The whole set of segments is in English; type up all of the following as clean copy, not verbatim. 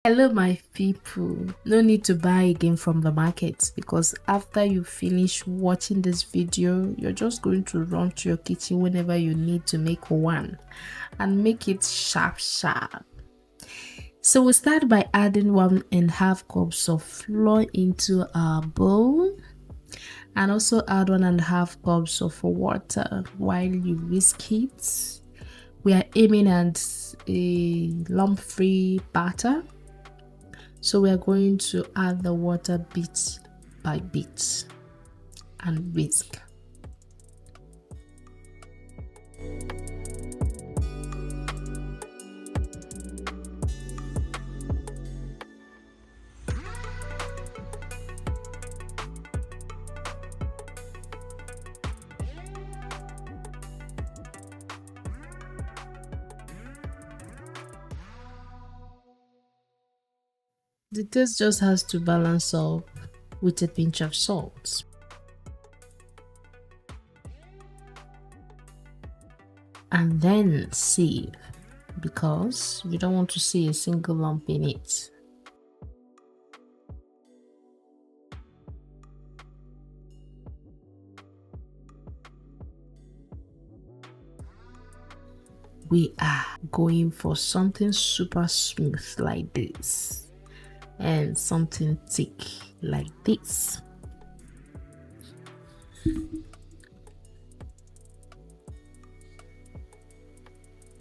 Hello my people, no need to buy again from the market because after you finish watching this video you're just going to run to your kitchen whenever you need to make one and make it sharp. So we'll start by adding 1.5 cups of flour into our bowl and also add 1.5 cups of water while you whisk it. We are aiming at a lump-free batter. So we are going to add the water bit by bit and whisk. The taste just has to balance up with a pinch of salt. And then sieve because you don't want to see a single lump in it. We are going for something super smooth like this and something thick like this.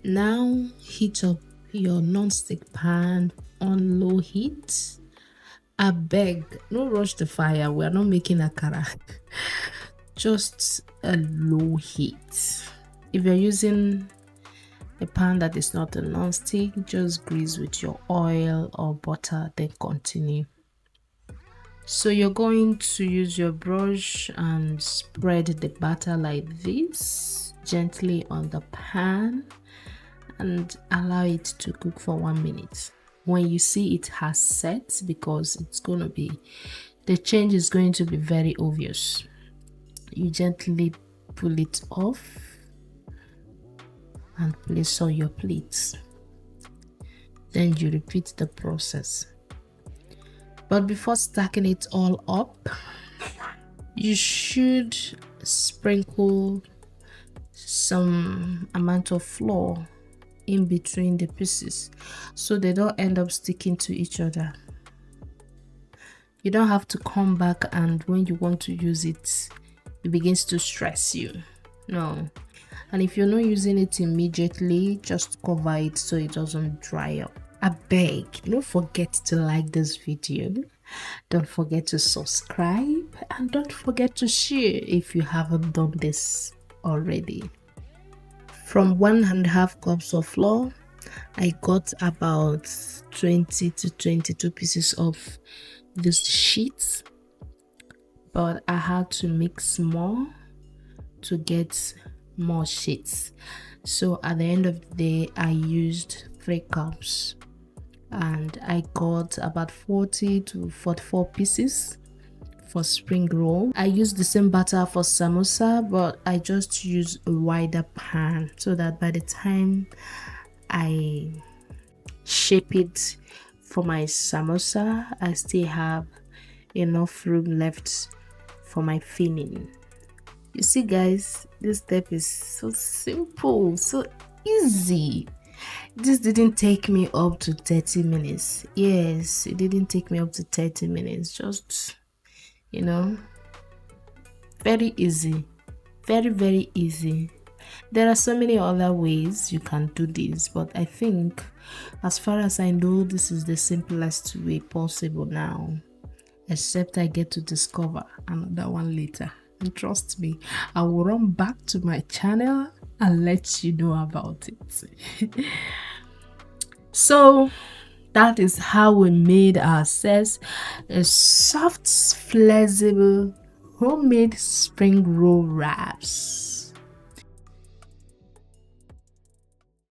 Now heat up your non-stick pan on low heat. I beg, no rush the fire, we are not making akara. Just a low heat. If you're using a pan that is not a non-stick, just grease with your oil or butter, then continue. So you're going to use your brush and spread the batter like this gently on the pan and allow it to cook for 1 minute. When you see it has set, because the change is going to be very obvious, you gently pull it off and place on your plates. Then you repeat the process. But before stacking it all up, you should sprinkle some amount of flour in between the pieces so they don't end up sticking to each other. You don't have to come back and when you want to use it, it begins to stress you. No. And if you're not using it immediately, just cover it so it doesn't dry up. I beg, don't forget to like this video, don't forget to subscribe, and don't forget to share if you haven't done this already. From 1.5 cups of flour, I got about 20 to 22 pieces of these sheets, but I had to mix more to get more sheets. So at the end of the day, I used 3 cups and I got about 40 to 44 pieces for spring roll. I used the same batter for samosa, but I just use a wider pan so that by the time I shape it for my samosa, I still have enough room left for my filling. You see guys, this step is so simple, so easy. This didn't take me up to 30 minutes. Yes, it didn't take me up to 30 minutes. Just, very easy. Very easy. There are so many other ways you can do this, but I think as far as I know, this is the simplest way possible now, except I get to discover another one later. And trust me, I will run back to my channel and let you know about it. So that is how we made ourselves a soft, flexible, homemade spring roll wraps.